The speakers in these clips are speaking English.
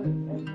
Hey, lady.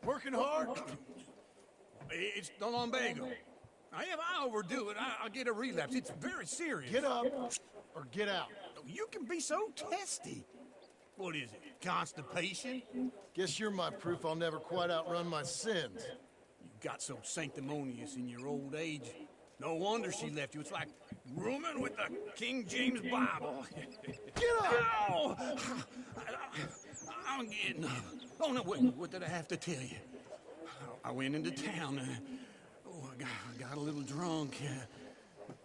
Working hard? It's the lumbago. If I overdo it, I'll get a relapse. It's very serious. Get up or get out. You can be so testy. What is it, constipation? Guess you're my proof I'll never quite outrun my sins. You got so sanctimonious in your old age. No wonder she left you. It's like rooming with the King James Bible. Get up! Ow! I'm getting up. Oh, no, wait, what did I have to tell you? I went into town. I got a little drunk.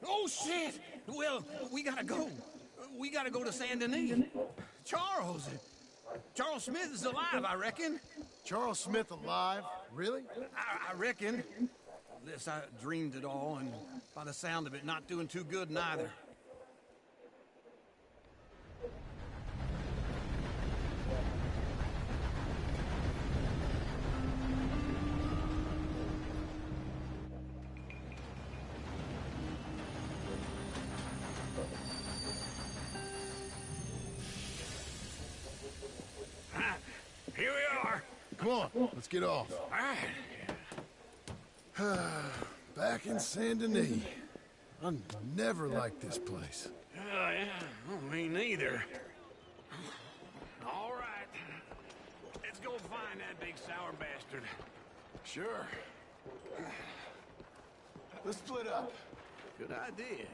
Oh, shit! Well, we gotta go. We gotta go to Saint Denis. Charles Smith is alive, I reckon. Charles Smith alive? Really? I reckon. Unless I dreamed it all, and by the sound of it, not doing too good neither. Here we are. Come on, let's get off. All right. Back in Saint Denis. I never liked this place. Yeah, well, me neither. All right. Let's go find that big sour bastard. Sure. Let's split up. Good idea.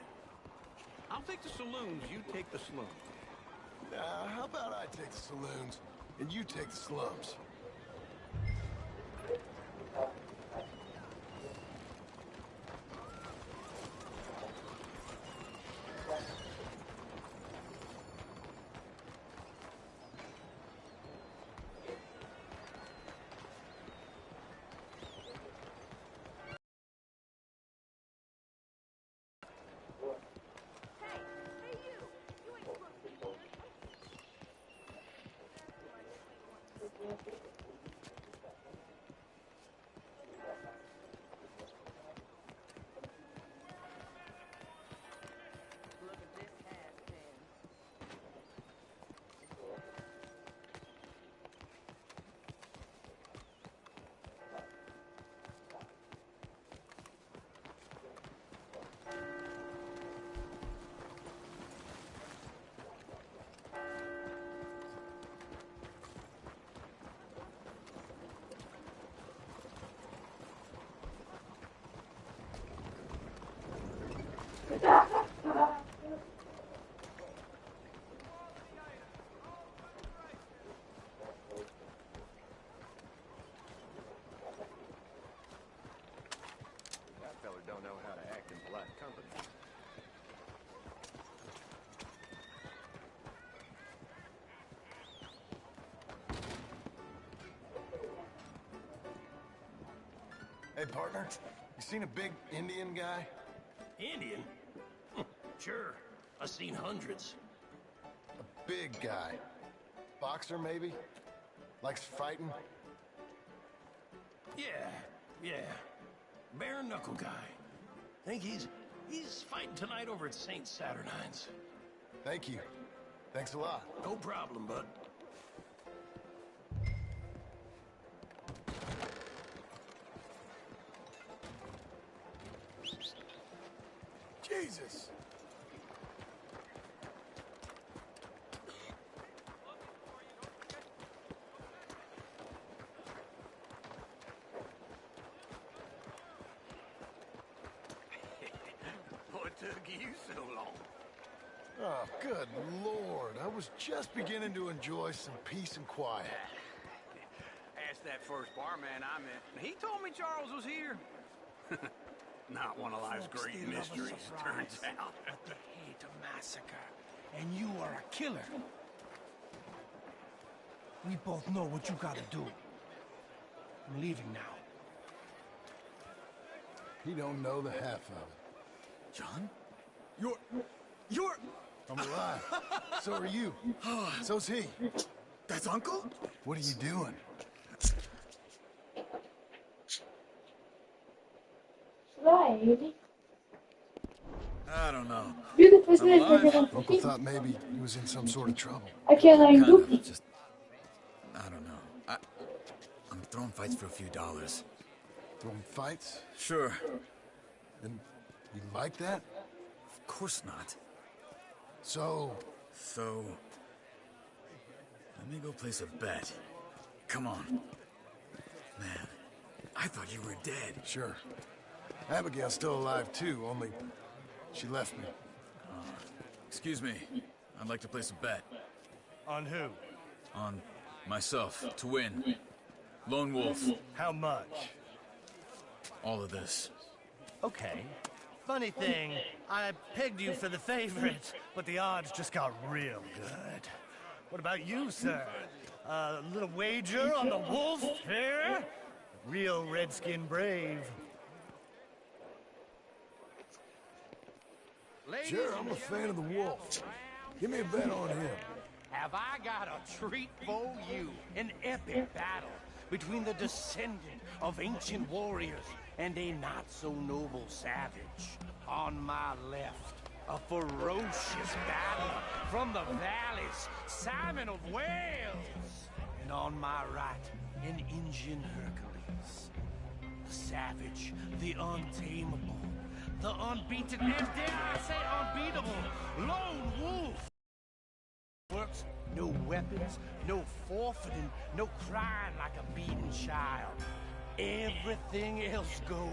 I'll take the saloons, you take the slums. How about I take the saloons and you take the slums? Don't know how to act in polite company. Hey, partner, you seen a big Indian guy? Indian? Sure. I've seen hundreds. A big guy. Boxer, maybe? Likes fighting? Yeah. Bare knuckle guy. Think he's fighting tonight over at St. Saturnine's. Thank you. Thanks a lot. No problem, bud. Jesus! took you so long? Oh, good Lord. I was just beginning to enjoy some peace and quiet. Asked that first barman I met. He told me Charles was here. Not one of life's great mysteries, turns out. But they hate a massacre, and you are a killer. We both know what you gotta do. I'm leaving now. He don't know the half of it. John? You're... I'm alive. So are you. So's he. That's Uncle? What are you doing? Slide. I don't know. Beautiful slide. Uncle thought maybe he was in some sort of trouble. Aquela Kind Indupi. of, just... I don't know. I'm throwing fights for a few dollars. Throwing fights? Sure. And you like that? Of course not. So, let me go place a bet. Come on. Man, I thought you were dead. sure. Abigail's still alive too, only she left me. Excuse me. I'd like to place a bet. On who? On myself, to win. Lone Wolf. How much? All of this. Okay. Funny thing, I pegged you for the favorite, but the odds just got real good. What about you, sir? A little wager on the wolf here? Real redskin brave. Sure, I'm a fan of the wolf. Give me a bet on him. Have I got a treat for you? An epic battle between the descendant of ancient warriors and a not-so-noble savage. On my left, a ferocious battler from the valleys, Simon of Wales. And on my right, an Indian Hercules. The savage, the untamable, the unbeaten, and dare I say unbeatable, Lone Wolf. Works, no weapons, no forfeiting, no crying like a beaten child. Everything else goes.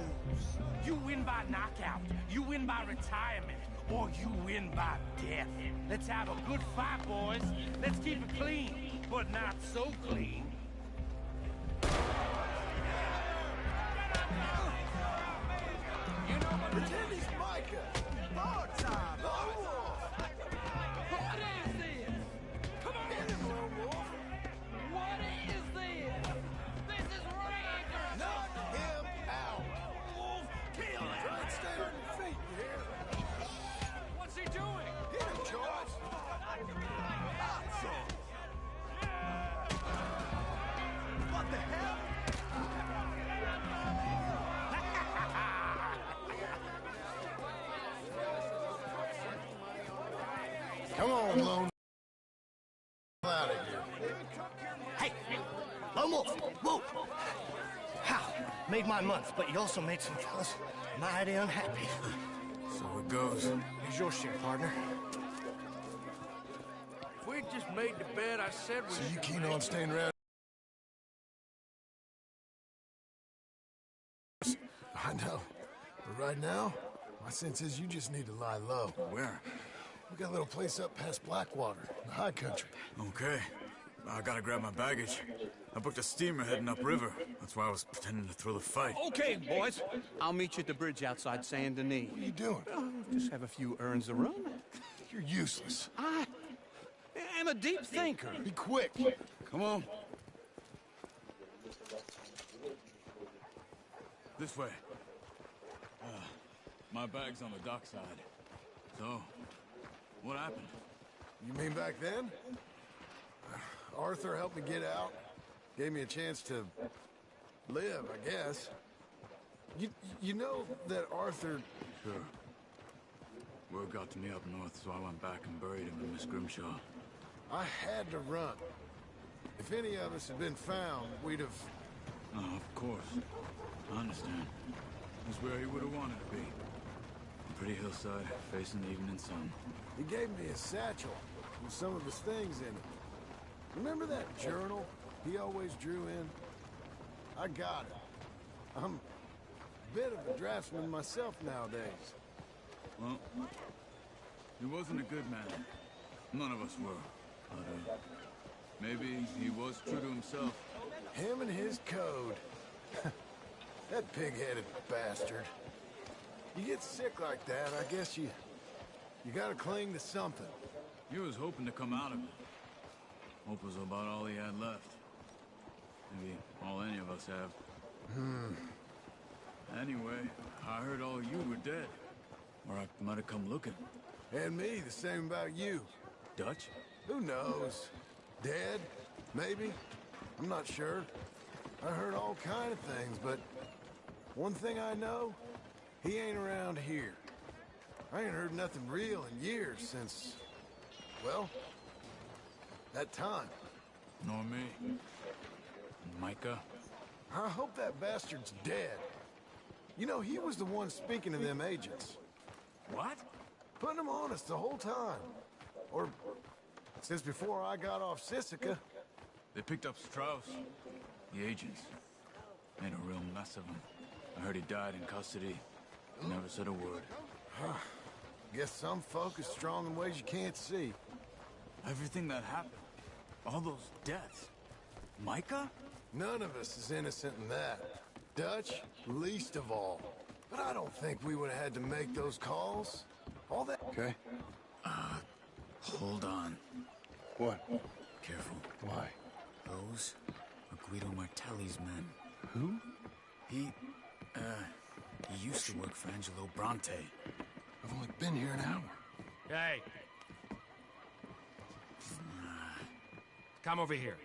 You win by knockout, you win by retirement, or you win by death. Let's have a good fight, boys. Let's keep it clean, but not so clean. Pretend he's Micah. Bar time, Lone Wolf. What is this? Come on! Get him, Lone Wolf. What is this? This is ridiculous! Knock him out. Wolf, kill him. Try and stay on your feet, you hear? What's he doing? Hit him, Charles. Awesome. What the hell? Come on, Lone. Out of here. Hey, Lone Wolf, whoa! How? Made my month, but you also made some fellas mighty unhappy. So it goes. Here's your share, partner. If we just made the bed I said we So you keen on staying around? I know. But right now, my sense is you just need to lie low. Where? We got a little place up past Blackwater, in the high country. Okay. I gotta grab my baggage. I booked a steamer heading upriver. That's why I was pretending to throw the fight. Okay, boys. I'll meet you at the bridge outside Saint Denis. What are you doing? Just have a few errands to run. You're useless. I am a deep thinker. Be quick. Come on. This way. My bag's on the dockside. So, what happened? You mean back then? Arthur helped me get out. Gave me a chance to live, I guess. You know that Arthur... Sure. Word got to me up north, so I went back and buried him in Miss Grimshaw. I had to run. If any of us had been found, we'd have... Oh, of course. I understand. He's where he would have wanted to be. A pretty hillside, facing the evening sun. He gave me a satchel with some of his things in it. Remember that journal he always drew in? I got it. I'm a bit of a draftsman myself nowadays. Well, he wasn't a good man. None of us were. But, maybe he was true to himself. Him and his code. That pig-headed bastard. You get sick like that, I guess you gotta cling to something. He was hoping to come out of it. Hope was about all he had left. Maybe all any of us have. Anyway, I heard all you were dead. Or I might have come looking. And me, the same about you. Dutch? Who knows? Dead? Maybe? I'm not sure. I heard all kind of things, but one thing I know, he ain't around here. I ain't heard nothing real in years since, well, that time. Nor me. Micah? I hope that bastard's dead. You know, he was the one speaking to them agents. What? Putting them on us the whole time. Or since before I got off Sisika. They picked up Strauss. The agents. Made a real mess of him. I heard he died in custody. Never said a word. Guess some folk are strong in ways you can't see. Everything that happened. All those deaths. Micah? None of us is innocent in that. Dutch, least of all. But I don't think we would have had to make those calls. All that... Okay. Hold on. What? Careful. Why? Those are Guido Martelli's men. Who? He used to work for Angelo Bronte. I've only been here an hour. Hey. Come over here.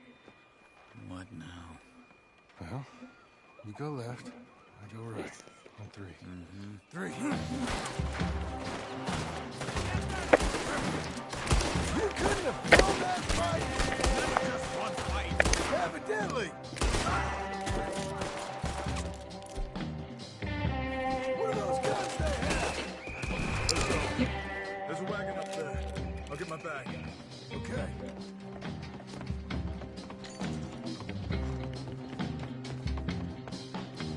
What now? Well, you go left, I go right. On three. Three. You couldn't have blown that fight! Just one fight. Evidently! What are those guns they have? Let's go. There's a wagon up there. I'll get my bag. Okay.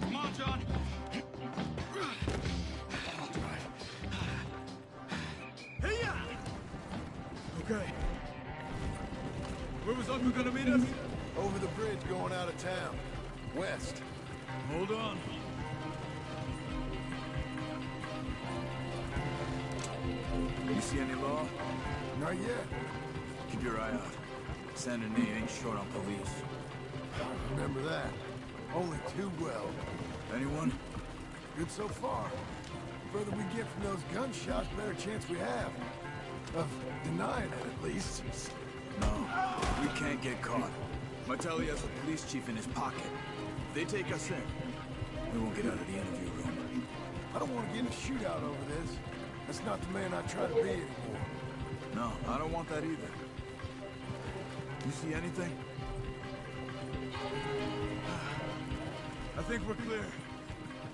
Come on, John. Hey-ya! Okay. Where was Uncle gonna meet us? Over the bridge going out of town. West. Hold on. You see any law? Not yet. Keep your eye out. Saint Denis ain't short on police. Remember that. Only too well. Anyone? Good so far. The further we get from those gunshots, better chance we have. Of denying it, at least. No, we can't get caught. Martelli has the police chief in his pocket. If they take us in, we won't get out of the interview room. I don't want to get in a shootout over this. That's not the man I try to be anymore. No, I don't want that either. You see anything? I think we're clear.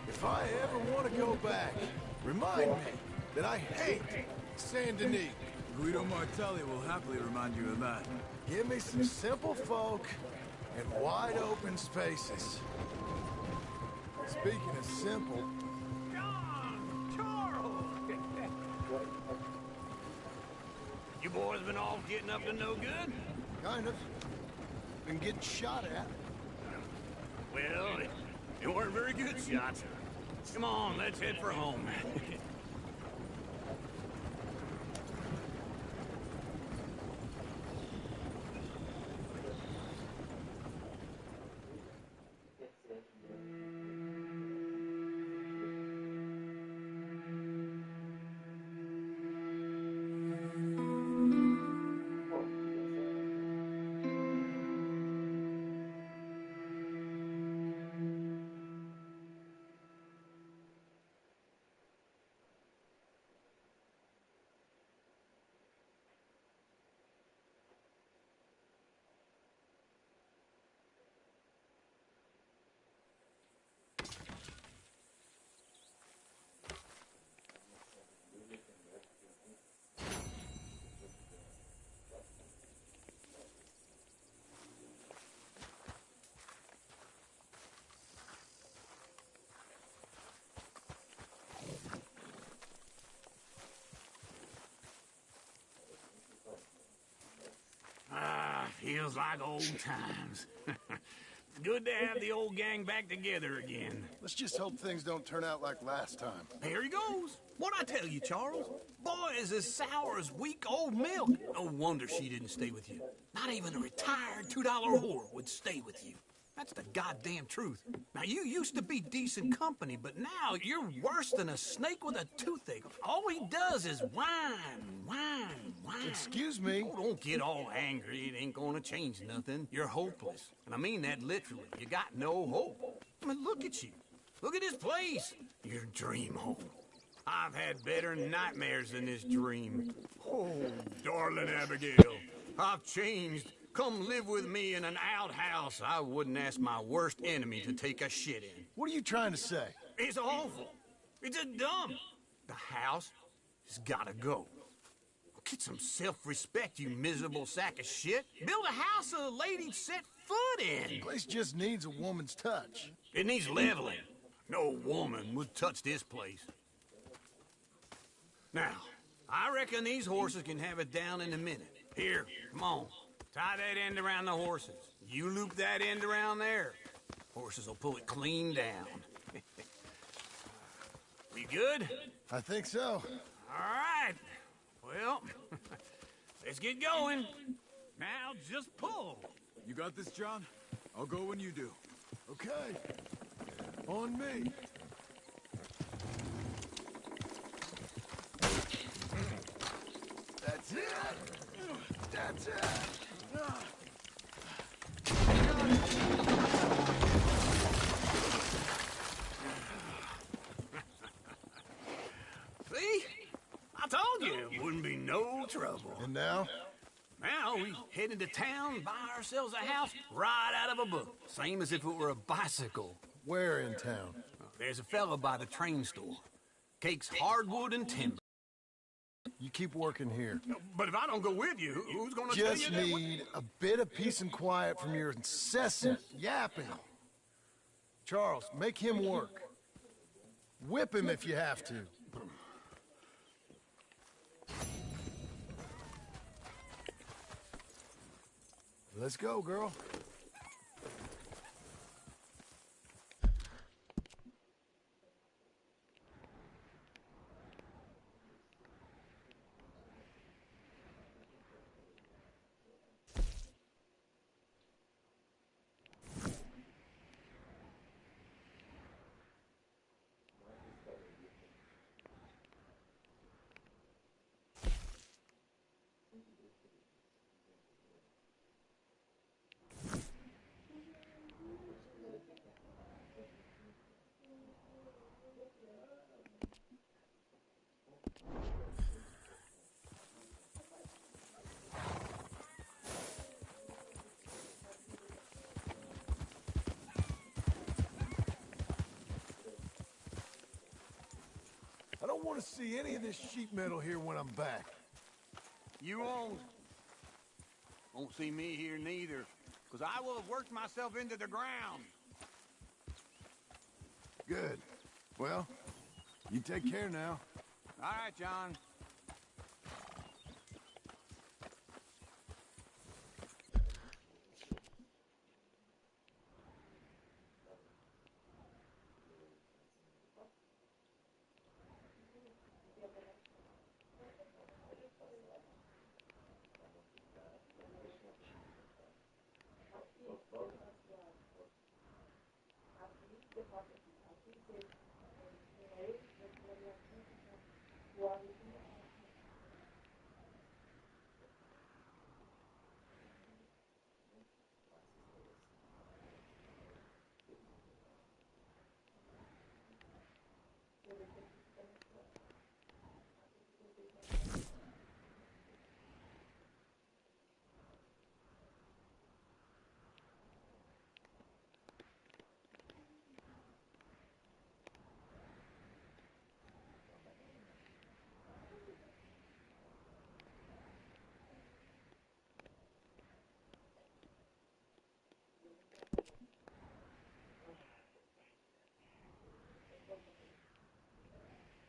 If I ever want to go back, remind me that I hate Saint Denis. Guido Martelli will happily remind you of that. Give me some simple folk and wide open spaces. Speaking of simple, John! Charles! You boys been all getting up to no good? kind of, been getting shot at. Well, they weren't very good shots. Come on, let's head for home. Feels like old times. Good to have the old gang back together again. Let's just hope things don't turn out like last time. Here he goes. What'd I tell you, Charles? Boy is as sour as week-old milk. No wonder she didn't stay with you. Not even a retired $2 whore would stay with you. That's the goddamn truth. Now, you used to be decent company, but now you're worse than a snake with a toothache. All he does is whine. Excuse me? Oh, don't get all angry. It ain't gonna change nothing. You're hopeless. And I mean that literally. You got no hope. I mean, look at you. Look at this place. Your dream home. I've had better nightmares than this dream. Oh, darling Abigail, I've changed. Come live with me in an outhouse I wouldn't ask my worst enemy to take a shit in. What are you trying to say? It's awful. It's a dump. The house has gotta go. Get some self-respect, you miserable sack of shit. Build a house a lady'd set foot in. The place just needs a woman's touch. It needs leveling. No woman would touch this place. Now, I reckon these horses can have it down in a minute. Here, come on. Tie that end around the horses. You loop that end around there. Horses will pull it clean down. We good? I think so. All right. Well, let's get going. Now just pull. You got this, John? I'll go when you do. Okay. On me. That's it. That's it. See? I told you it wouldn't be no trouble. And now? Now we head into town, buy ourselves a house right out of a book. Same as if it were a bicycle. Where in town? There's a fella by the train store. Cakes hardwood and timber. You keep working here. But if I don't go with you, who's gonna tell you Just that? need a bit of peace and quiet from your incessant yapping. Charles, make him work. Whip him if you have to. Let's go, girl. I don't want to see any of this sheet metal here when I'm back. You won't see me here neither, because I will have worked myself into the ground. Good. Well, you take care now. All right, John.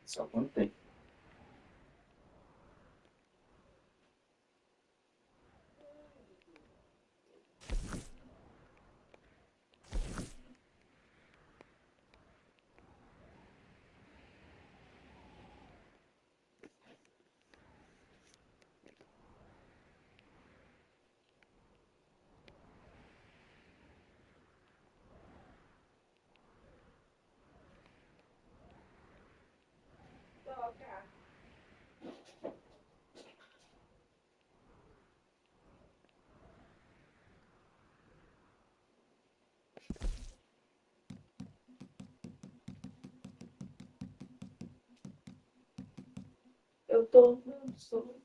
Só contei. Eu tô no super.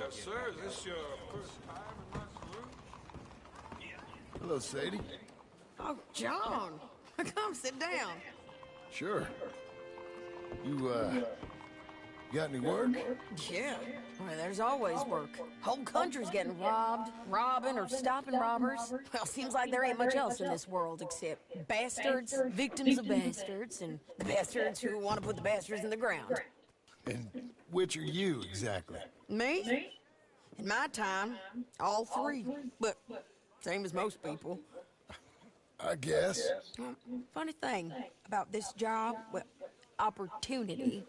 Sir, is this your first time in my saloon? Hello, Sadie. Oh, John. Come sit down. Sure. You, got any work? Yeah. Well, there's always work. Whole country's getting robbed, robbing, or stopping robbers. Well, seems like there ain't much else in this world except bastards, victims of bastards, and the bastards who want to put the bastards in the ground. And which are you, exactly? Me? In my time, all three. But same as most people. I guess. Funny thing about this job, well, opportunity,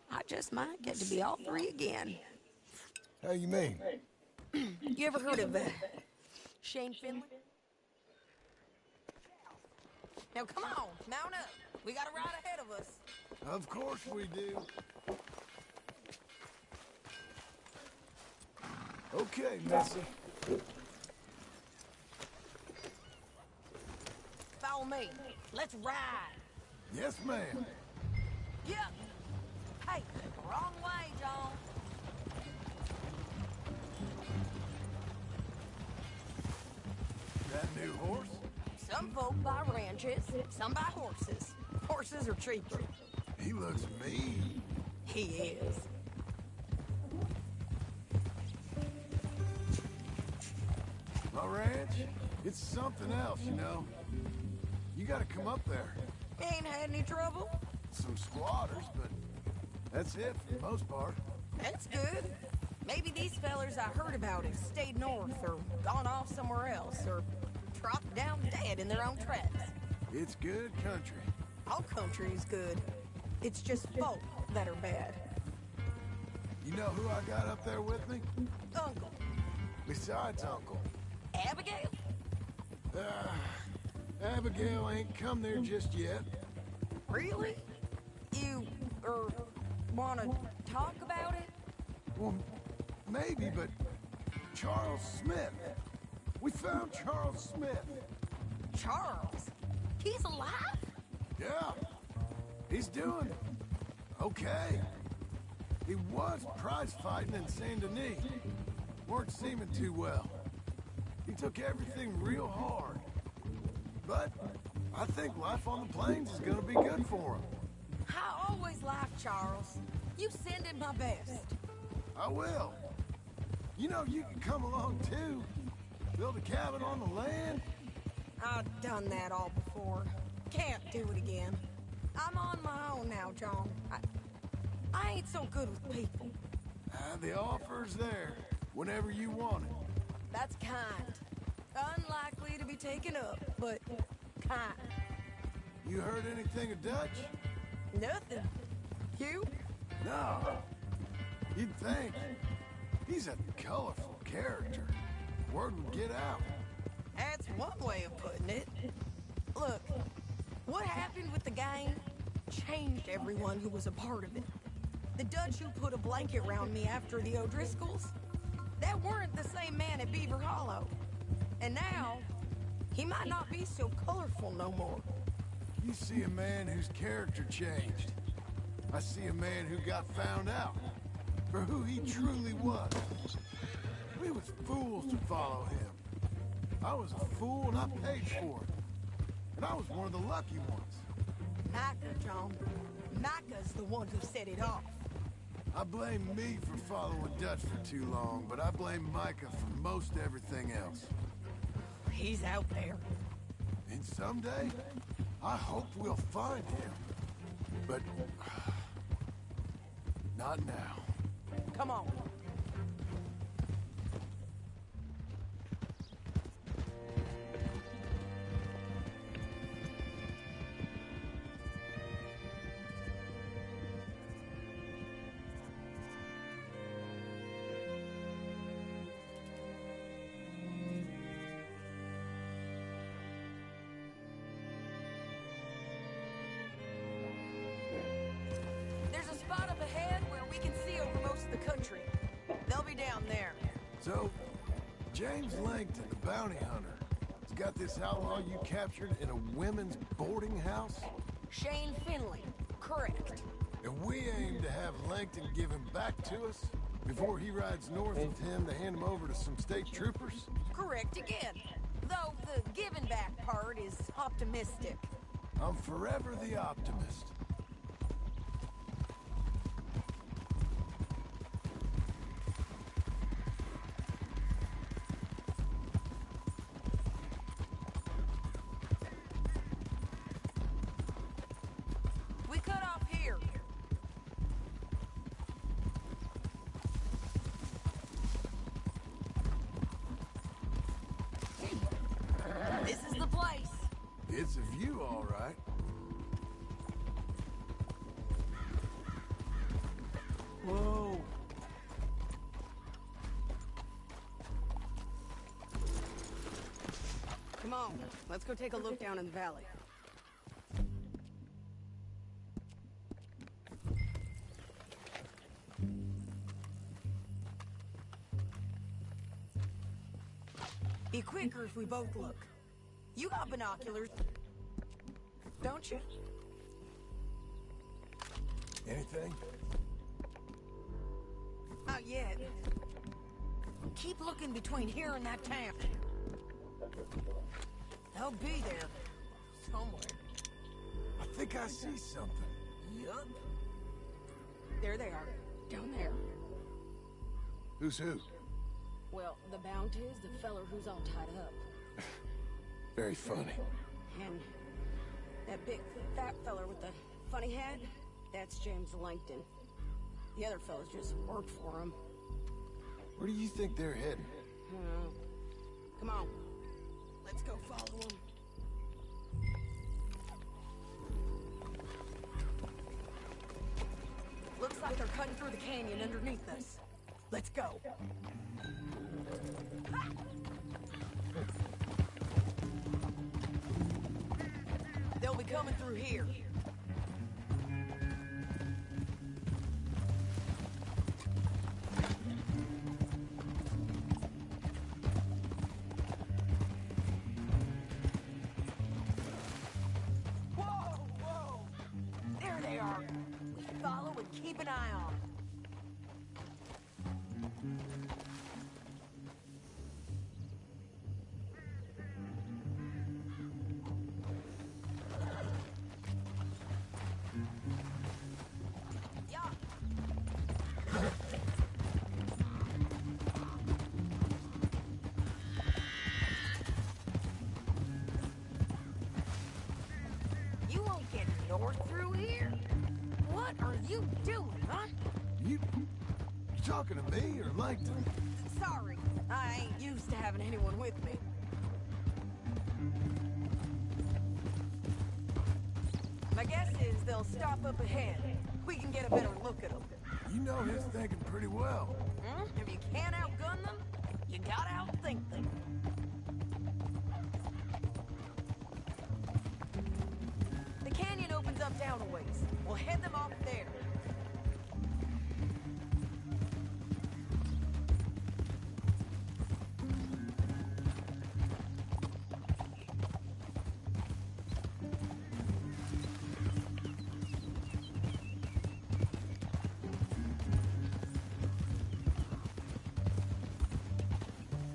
I just might get to be all three again. How you mean? You ever heard of Shane Finley? Now come on, mount up. We got a ride ahead of us. Of course we do. Okay, Missy. Follow me. Let's ride. Yes, ma'am. Yep. Hey, wrong way, John. That new horse? Some folk buy ranches, some buy horses. Horses are cheaper. He looks mean. He is. My ranch? It's something else, you know. You gotta come up there. Ain't had any trouble? Some squatters, but that's it for the most part. That's good. Maybe these fellers I heard about have stayed north or gone off somewhere else or dropped down dead in their own tracks. It's good country. All country is good. It's just folk that are bad. You know who I got up there with me? Uncle. Besides Uncle. Abigail? Abigail ain't come there just yet. Really? You, wanna talk about it? Well, maybe, but Charles Smith. We found Charles Smith. Charles? He's alive? Yeah. He's doing okay. He was prize fighting in Saint Denis. Weren't seeming too well. He took everything real hard. But I think life on the plains is gonna be good for him. I always laugh, Charles. You send him my best. I will. You know, you can come along too. Build a cabin on the land. I've done that all before. Can't do it again. I'm on my own now, John. I ain't so good with people. The offer's there, whenever you want it. That's kind. Unlikely to be taken up, but kind. You heard anything of Dutch? Nothing. You? No. You'd think. He's a colorful character. Word would get out. That's one way of putting it. Look, what happened with the gang changed everyone who was a part of it. The Dutch who put a blanket around me after the O'Driscolls, that weren't the same man at Beaver Hollow. And now, he might not be so colorful no more. You see a man whose character changed. I see a man who got found out for who he truly was. We was fools to follow him. I was a fool and I paid for it. And I was one of the lucky ones. Micah, John. Micah's the one who set it off. I blame me for following Dutch for too long, but I blame Micah for most everything else. He's out there. And someday, I hope we'll find him. But not now. Come on. There's a spot up ahead where we can see over most of the country. They'll be down there. So, James Langton, the bounty hunter, has got this outlaw you captured in a women's boarding house? Shane Finley. Correct. And we aim to have Langton give him back to us before he rides north with him to hand him over to some state troopers? Correct again. Though the giving back part is optimistic. I'm forever the optimist. We cut off here. This is the place. It's a view, all right. Whoa. Come on, let's go take a look down in the valley. Be quicker if we both look. You got binoculars, don't you? Anything? Not yet. Keep looking between here and that town. They'll be there. Somewhere. I think I see something. Yup. There they are. Down there. Who's who? Well, the Bounty's the feller who's all tied up. Very funny. And that big fat feller with the funny hat, that's James Langton. The other fellas just worked for him. Where do you think they're heading? Come on. Let's go follow them. Looks like they're cutting through the canyon underneath us. Let's go. They'll be coming through here. Whoa, whoa! There they are. We follow and keep an eye on them. You won't get north through here? What are you doing, huh? You talking to me or Langton? Sorry, I ain't used to having anyone with me. My guess is they'll stop up ahead. We can get a better look at them. You know his thinking pretty well. If you can't outgun them, you gotta outthink them. The canyon opens up down a ways. We'll head them off there.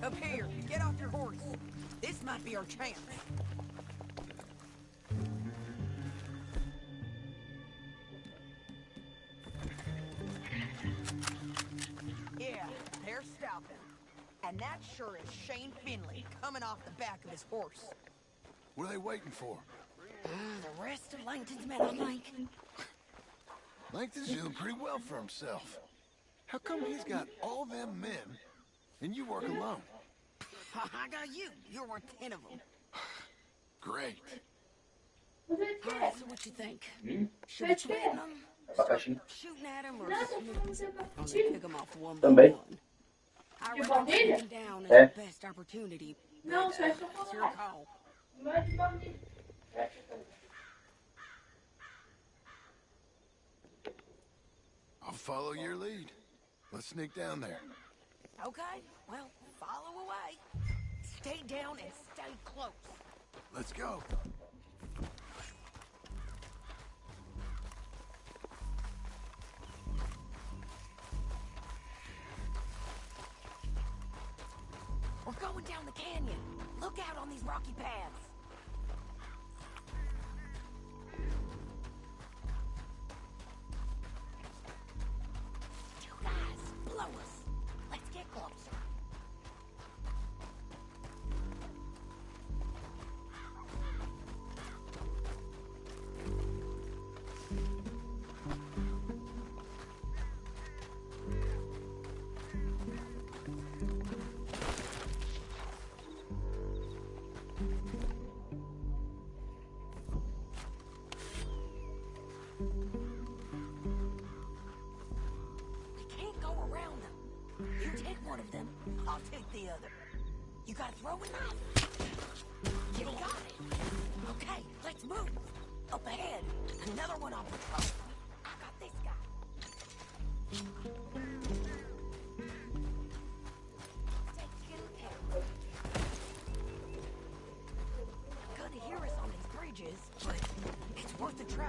Up here, get off your horse. This might be our chance. Yeah, they're stopping. And that sure is Shane Finley coming off the back of his horse. What are they waiting for? The rest of Langton's men, I think. Langton's doing pretty well for himself. How come he's got all them men and you work alone? I got you. You're worth 10 of them. Great. All right, so what you think? Should we threaten them? Bakashin. Shooting at him or Nerede snooping? fotoğrafı Only için? pick them off one by Também. one. I You reckon want shooting it? them down is Eh? the best opportunity. No, But, sen it's your call. Ben değil. I'll follow your lead. Let's sneak down there. Okay, well, follow away. Stay down and stay close. Let's go. We're going down the canyon. Look out on these rocky paths. Two guys, blow us. Let's get closer. We can't go around them. You take one of them, I'll take the other. You got a throwing knife? You got it. Okay, let's move. Up ahead, another one on patrol. I got this guy. Take good care. Gonna hear us on these bridges, but it's worth a try.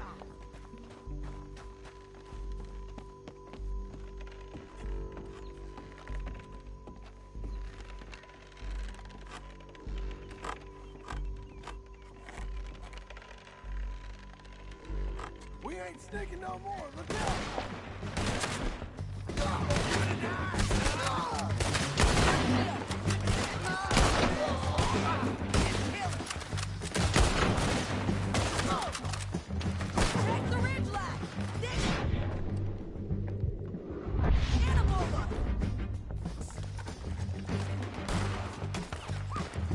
We ain't sneaking no more. Look out. Take the ridge line! This... Animal!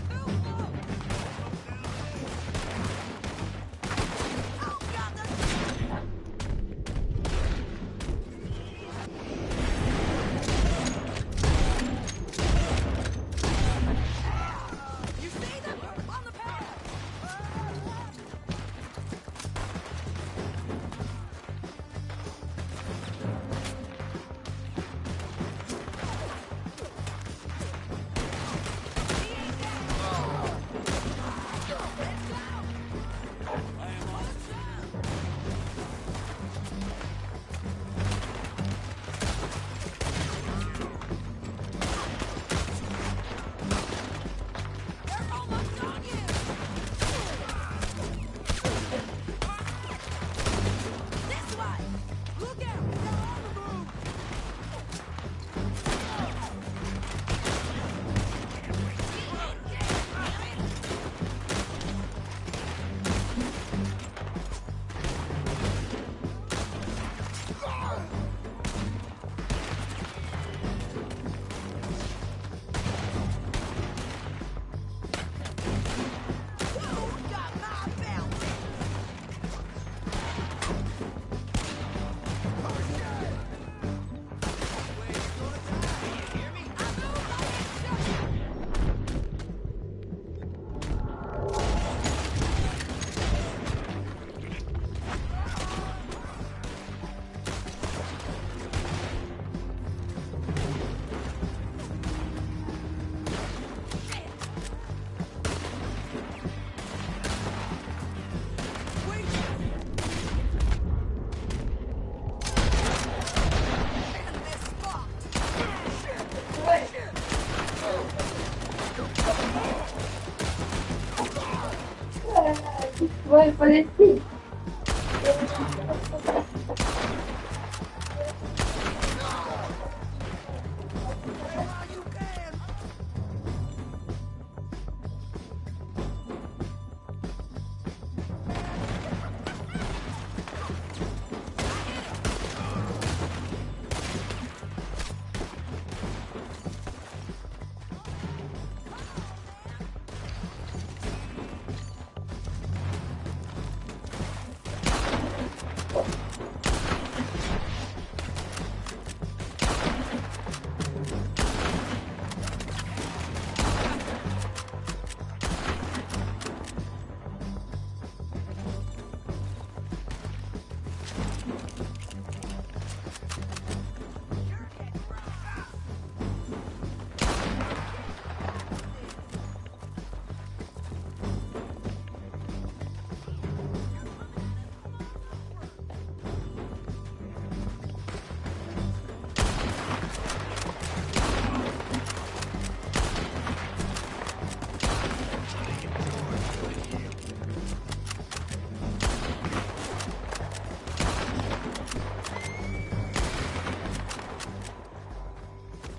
Too low! Oh, God, vai aparecer.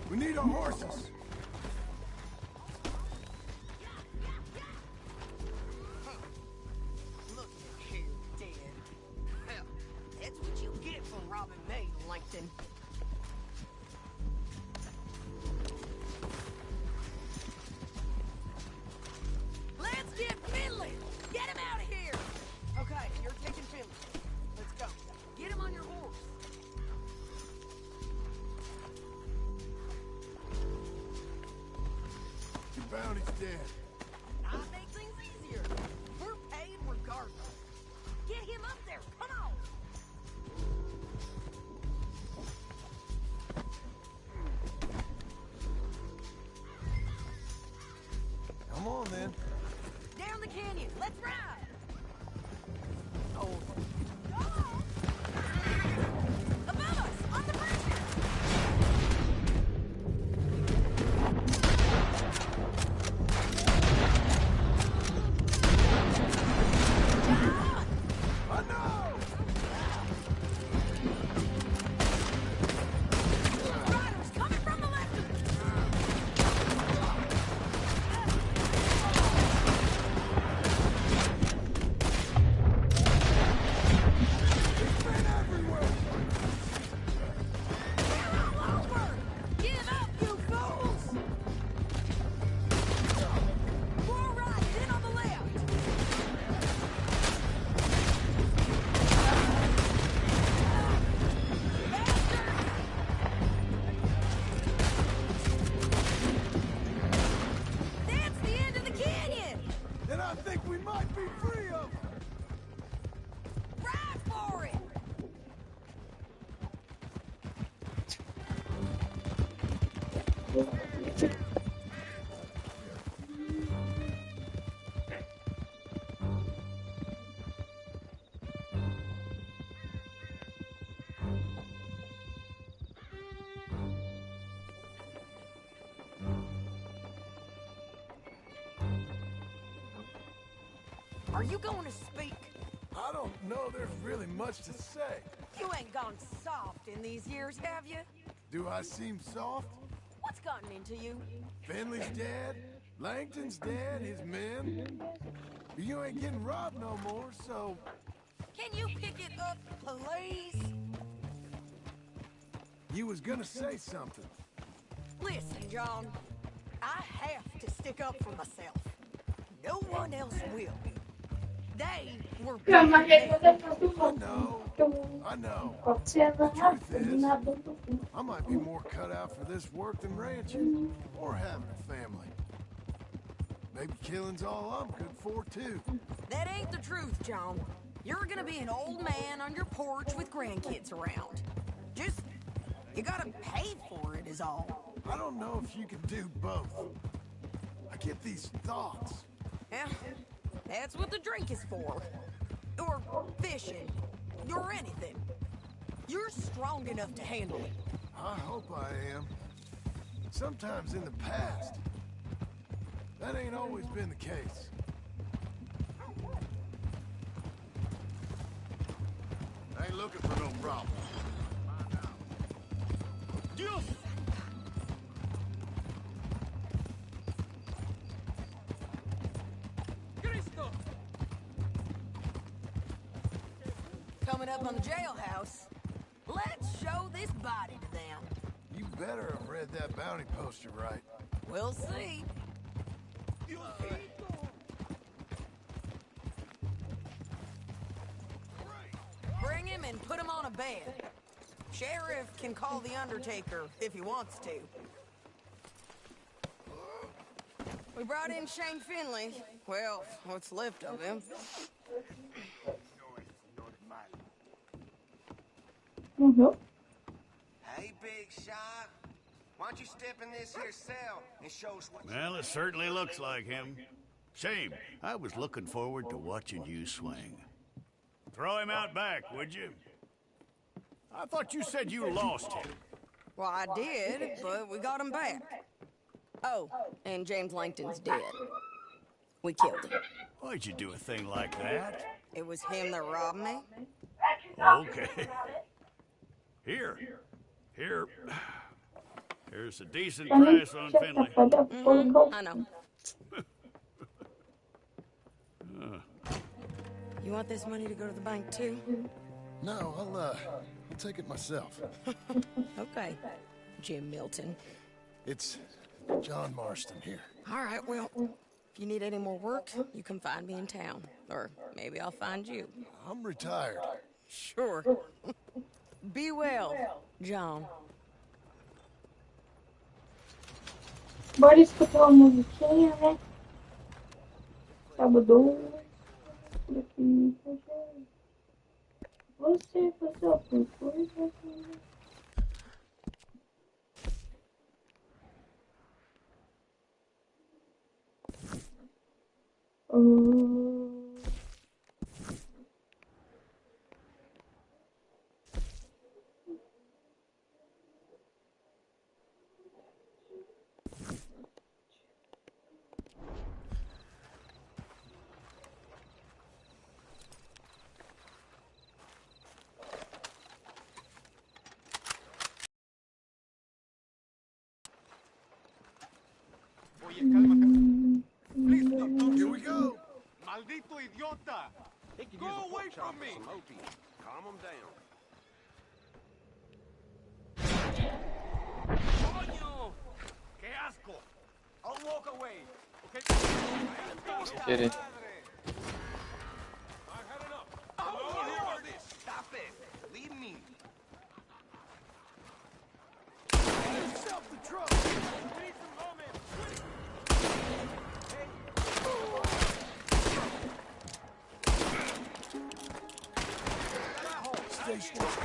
We need our horses. Look at you, dead. Well, that's what you get for robbing me, Langton. Let's get Finley! Get him out of here! Okay, you're taking Finley. Let's go. Get him on your horse. Your bounty's dead. I make things easier. We're paid regardless. Get him up there. Come on. Come on, then. Down the canyon. Let's ride. Oh. Above us, on the bridge. I know! Riders coming from the left. It's been everywhere! They're all over. Give up, you fools. Four riders in on the left. That's the end of the canyon! Then I think we might be free of them. Ride for it! Are you going to speak? I don't know there's really much to say. You ain't gone soft in these years, have you? Do I seem soft? What's gotten into you? Finley's dead. Langton's dead. His men. You ain't getting robbed no more, so... Can you pick it up, please? You was gonna say something. Listen, John. I have to stick up for myself. No one else will. They were Calma, beating me. I know. Pode ser The truth is, nada do I might be more cut out for this work than ranching, or having a family. Maybe killing's all I'm good for, too. That ain't the truth, John. You're gonna be an old man on your porch with grandkids around. Just, you gotta pay for it is all. I don't know if you can do both. I get these thoughts. Yeah, that's what the drink is for. Or fishing. Or anything. You're strong enough to handle it. I hope I am. Sometimes in the past, that ain't always been the case. ain't looking for no problem. Dios! Cristo! Coming up on the jailhouse. Let's show this body to them. You better have read that bounty poster right. We'll see. Bring him and put him on a bed. Sheriff can call the Undertaker if he wants to. We brought in Shane Finley. Well, what's left of him. Hey, big shot. Why don't you step in this here cell and show us what Well, it certainly looks like him. Shame. I was looking forward to watching you swing. Throw him out back, would you? I thought you said you lost him. Well, I did, but we got him back. Oh, and James Langton's dead. We killed him. Why'd you do a thing like that? It was him that robbed me. Okay. Here. Here's a decent price on Finley. I know. You want this money to go to the bank, too? No, I'll take it myself. Okay, Jim Milton. It's John Marston here. All right, well, if you need any more work, you can find me in town. Or maybe I'll find you. I'm retired. Sure. Be well, John. Bora escutar uma musiquinha, né? Sábado. Por aqui. Você passou por coisa. Here we go. Maldito idiota! Go away from me! Calm him down. Coño! ¡Qué asco! I'll walk away, okay? Did it. I've had enough. Oh, stop it! Leave me. Get yourself the truck. We need some moment. Stay strong.